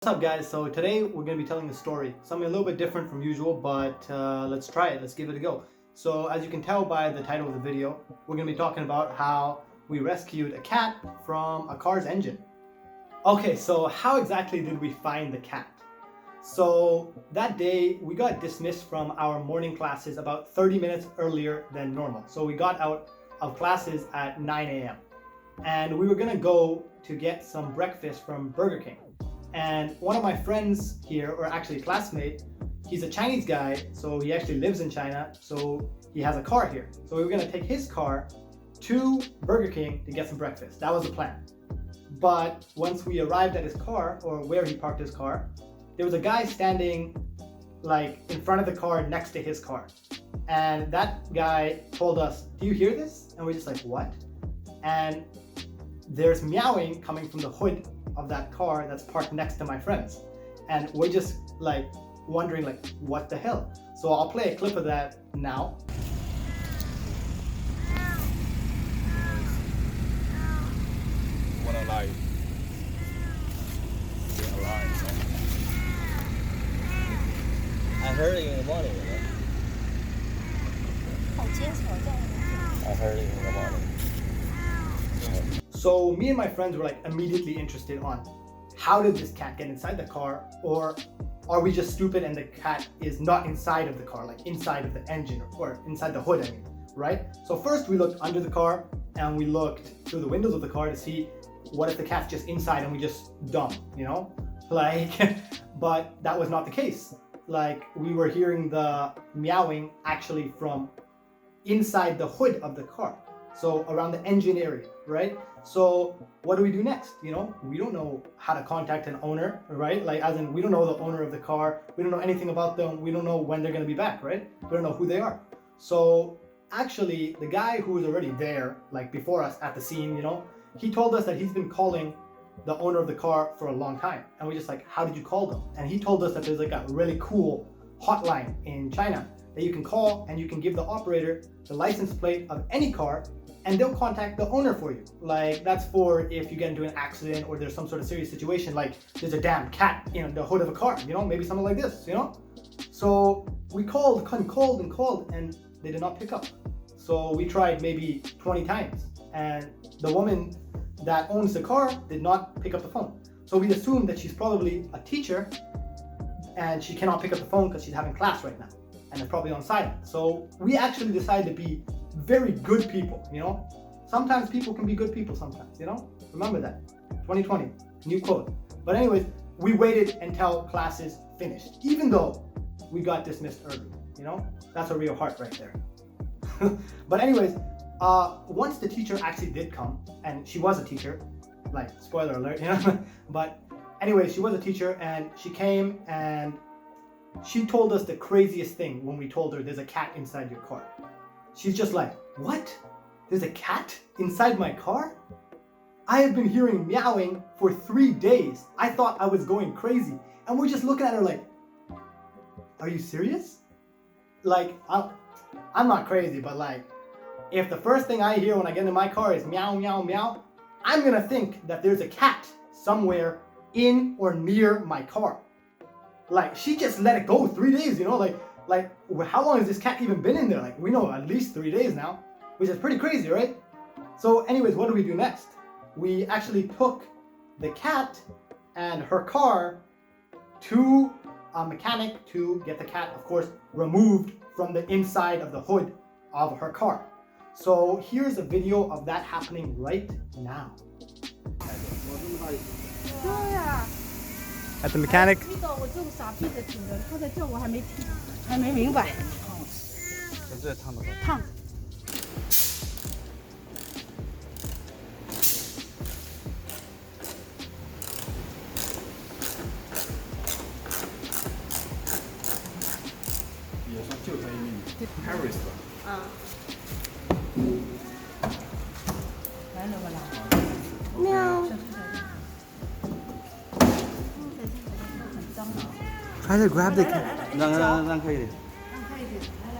What's up guys, so today we're going to be telling a story, something a little bit different from usual, but let's try it, let's give it a go. So as you can tell by the title of the video, we're going to be talking about how we rescued a cat from a car's engine. Okay, so how exactly did we find the cat? So that day we got dismissed from our morning classes about 30 minutes earlier than normal. So we got out of classes at 9 a.m. and we were going to go to get some breakfast from Burger King. And one of my friends here, or actually a classmate, he's a Chinese guy, so he actually lives in China, so he has a car here. So we were gonna take his car to Burger King to get some breakfast. That was the plan. But once we arrived at his car, or where he parked his car, there was a guy standing like in front of the car next to his car. And that guy told us, "Do you hear this?" And we're just like, "What?" And there's meowing coming from the hood of that car that's parked next to my friend's, and we're just like wondering like what the hell. So I'll play a clip of that now. When alive. Being alive. I heard it in the morning. I heard it in the morning. So me and my friends were like immediately interested on how did this cat get inside the car, or are we just stupid and the cat is not inside of the car, like inside of the engine or inside the hood, I mean, right? So first we looked under the car and we looked through the windows of the car to see what if the cat's just inside and we just dumb, you know? Like, but that was not the case. Like we were hearing the meowing actually from inside the hood of the car. So around the engine area, right? So what do we do next? You know, we don't know how to contact an owner, right? Like as in we don't know the owner of the car. We don't know anything about them. We don't know when they're going to be back, right? We don't know who they are. So actually the guy who was already there, like before us at the scene, you know, he told us that he's been calling the owner of the car for a long time. And we're just like, how did you call them? And he told us that there's like a really cool hotline in China that you can call and you can give the operator the license plate of any car and they'll contact the owner for you. Like that's for if you get into an accident or there's some sort of serious situation, like there's a damn cat in the hood of a car, you know, maybe something like this, you know? So we called and they did not pick up. So we tried maybe 20 times and the woman that owns the car did not pick up the phone. So we assumed that she's probably a teacher and she cannot pick up the phone because she's having class right now and it's probably on silent. So we actually decided to be very good people, you know? Sometimes people can be good people sometimes, you know? Remember that. 2020, new quote. But anyways, we waited until classes finished, even though we got dismissed early, you know? That's a real heart right there. But anyways, once the teacher actually did come, and she was a teacher, like spoiler alert, you know? But anyways, she was a teacher and she came and she told us the craziest thing when we told her there's a cat inside your car. She's just like, "What? There's a cat inside my car? I have been hearing meowing for 3 days. I thought I was going crazy." And we're just looking at her like, "Are you serious?" Like, I'm not crazy, but like, if the first thing I hear when I get in my car is meow, meow, meow, I'm gonna think that there's a cat somewhere in or near my car. Like, she just let it go 3 days, you know, like how long has this cat even been in there? Like, we know at least 3 days now, which is pretty crazy, right? So anyways, what do we do next? We actually took the cat and her car to a mechanic to get the cat, of course, removed from the inside of the hood of her car. So here's a video of that happening right now. At the mechanic. 我这个傻逼的挺的，他在这我还没明白。这烫的烫。也算救他一命 ，Paris 吧。啊。来了吧啦。喵。Try to grab the cat. 让开一点。让开一点，来。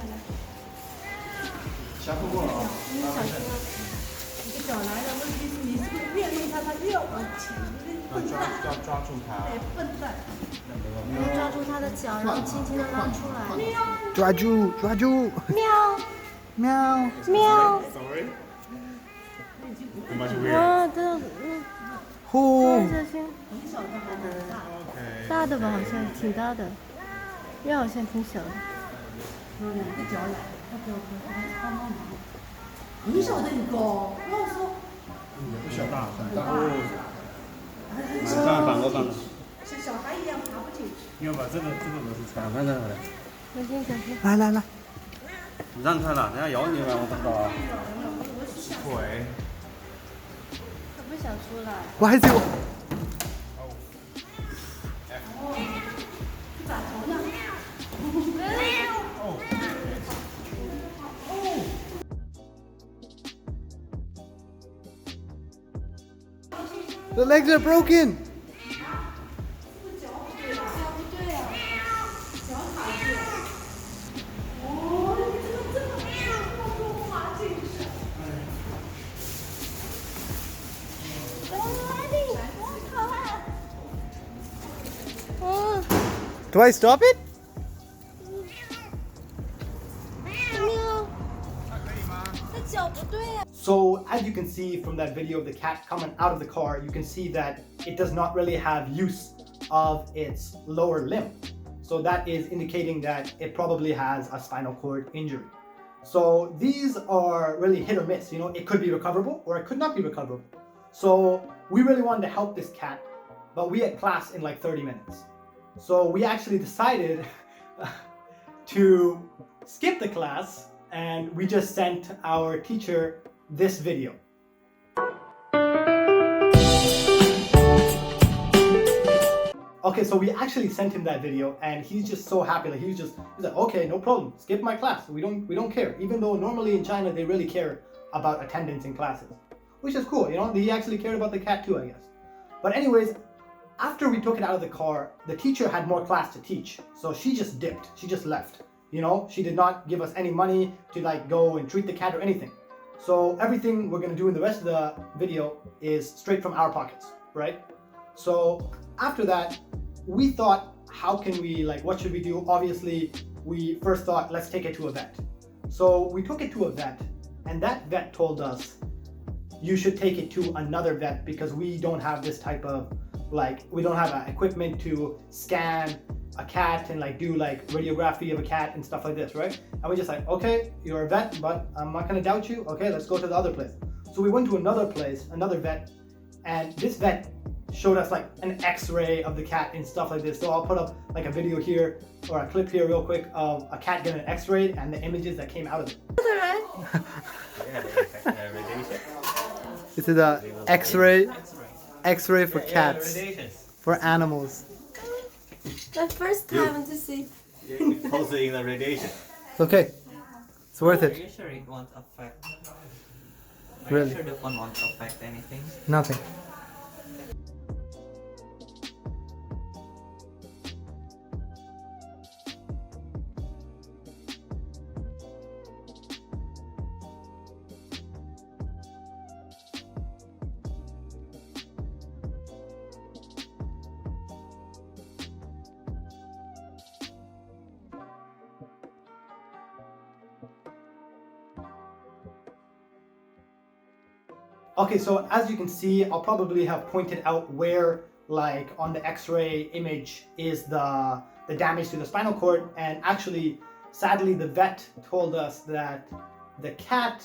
下不过了啊。你小心啊！你的脚来了，问题是你是不是越弄它，它越往前？要抓住它。笨蛋。抓住它的脚，然后轻轻的拉出来。抓住，抓住，喵喵。喵！ Sorry. Much weird. 哇，这呼，小心，大的吧，好像挺大的，腰好像挺小的。很小的一个，不要说。不小大，很大。这样反过，像小孩一样爬不进去。你要把这个螺丝拆。看看看。小心小心。来来来，你让它了，人家咬你了，我看到啊。腿。他不想出来。我还是有。The legs are broken. Do I stop it? So as you can see from that video of the cat coming out of the car, you can see that it does not really have use of its lower limb. So that is indicating that it probably has a spinal cord injury. So these are really hit or miss, you know, it could be recoverable or it could not be recoverable. So we really wanted to help this cat, but we had class in like 30 minutes. So we actually decided to skip the class and we just sent our teacher this video. Okay, so we actually sent him that video and he's just so happy. Like he's like, okay, no problem, skip my class. We don't care. Even though normally in China they really care about attendance in classes, which is cool, you know, he actually cared about the cat too, I guess. But anyways, after we took it out of the car, the teacher had more class to teach. So she just dipped, she just left. You know, she did not give us any money to like go and treat the cat or anything. So everything we're gonna do in the rest of the video is straight from our pockets, right? So after that, we thought, how can we, like, what should we do? Obviously, we first thought, let's take it to a vet. So we took it to a vet and that vet told us, you should take it to another vet because we don't have this type of, like, we don't have equipment to scan a cat and like do like radiography of a cat and stuff like this, right? And we're just like, okay, you're a vet, but I'm not gonna doubt you. Okay, let's go to the other place. So we went to another place, another vet, and this vet showed us like an x-ray of the cat and stuff like this. So I'll put up like a video here or a clip here real quick of a cat getting an x-ray and the images that came out of it. This is a x-ray for cats, for animals. The first time to see. Posted in the radiation. It's okay. It's worth Are it. you sure it won't affect? Are Really? you sure the phone won't affect anything? Nothing. Okay, so as you can see, I'll probably have pointed out where, like on the x-ray image, is the damage to the spinal cord. And actually, sadly, the vet told us that the cat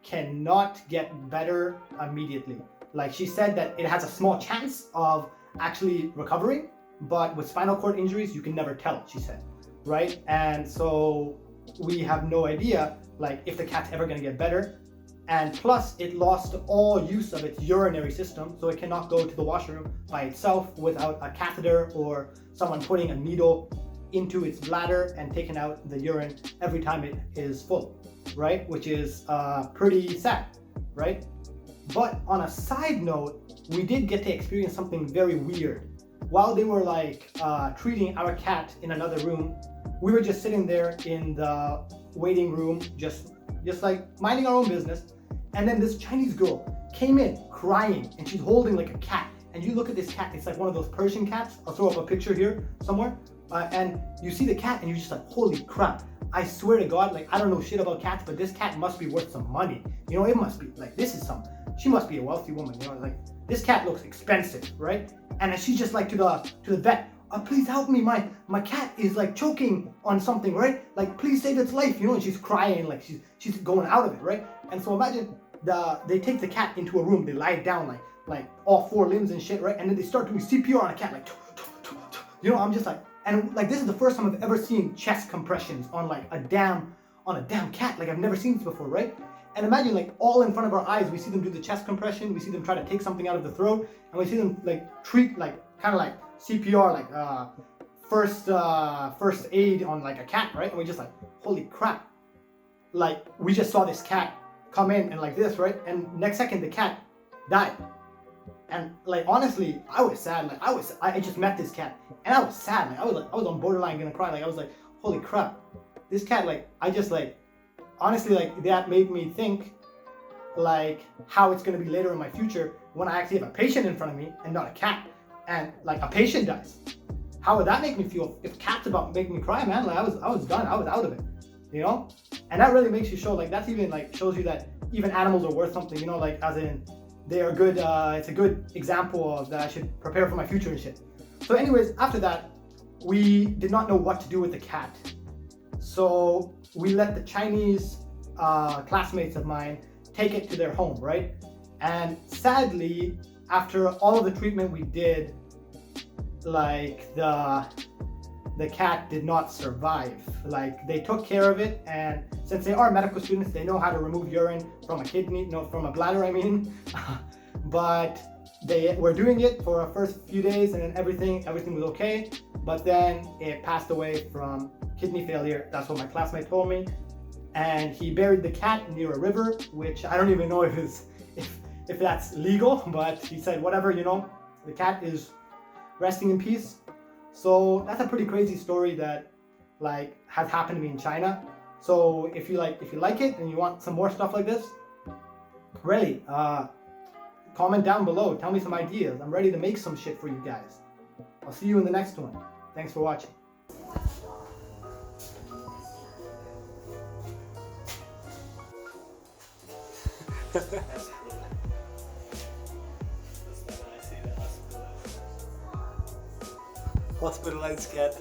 cannot get better immediately. Like she said that it has a small chance of actually recovering, but with spinal cord injuries, you can never tell, she said, right? And so we have no idea, like, if the cat's ever gonna get better. And plus, it lost all use of its urinary system, so it cannot go to the washroom by itself without a catheter or someone putting a needle into its bladder and taking out the urine every time it is full, right? Which is pretty sad, right? But on a side note, we did get to experience something very weird. While they were like treating our cat in another room, we were just sitting there in the waiting room, just like minding our own business. And then this Chinese girl came in crying and she's holding like a cat and you look at this cat, it's like one of those Persian cats. I'll throw up a picture here somewhere. And you see the cat and you're just like, holy crap. I swear to God, like, I don't know shit about cats, but this cat must be worth some money. You know, it must be, like, she must be a wealthy woman, you know, like, this cat looks expensive, right? And then she's just like to the vet, please help me, my cat is like choking on something, right? Like, please save its life, you know, and she's crying, like she's going out of it, right? And so imagine they take the cat into a room, they lie it down like all 4 limbs and shit, right? And then they start doing CPR on a cat, like, you know, I'm just like, and like, this is the first time I've ever seen chest compressions on like a damn cat. Like, I've never seen this before, right? And imagine, like, all in front of our eyes, we see them do the chest compression, we see them try to take something out of the throat, and we see them like treat, like, kind of like CPR, like first aid on like a cat, right? And we just like, holy crap. Like, we just saw this cat come in and like this, right? And next second the cat died. And like, honestly, I was sad. Like, I just met this cat and I was sad. Like, I was on borderline gonna cry. Like, I was like, holy crap, this cat, like, I just like, honestly, like, that made me think like how it's gonna be later in my future when I actually have a patient in front of me and not a cat, and like a patient dies. How would that make me feel if cat's about making me cry, man? Like, I was done. I was out of it, you know? And that really makes you show, like, that's even like shows you that even animals are worth something, you know, like, as in they are good. It's a good example of that I should prepare for my future and shit. So anyways, after that, we did not know what to do with the cat. So we let the Chinese classmates of mine take it to their home, right? And sadly, after all of the treatment we did, like, the cat did not survive. Like, they took care of it, and since they are medical students, they know how to remove urine from a kidney, no, from a bladder, I mean. But they were doing it for the first few days, and then everything was okay. But then it passed away from kidney failure. That's what my classmate told me. And he buried the cat near a river, which I don't even know if that's legal, but he said, whatever, you know, the cat is resting in peace. So that's a pretty crazy story that, like, has happened to me in China. So if you like it and you want some more stuff like this, really, comment down below. Tell me some ideas. I'm ready to make some shit for you guys. I'll see you in the next one. Thanks for watching. Hospitalized cat.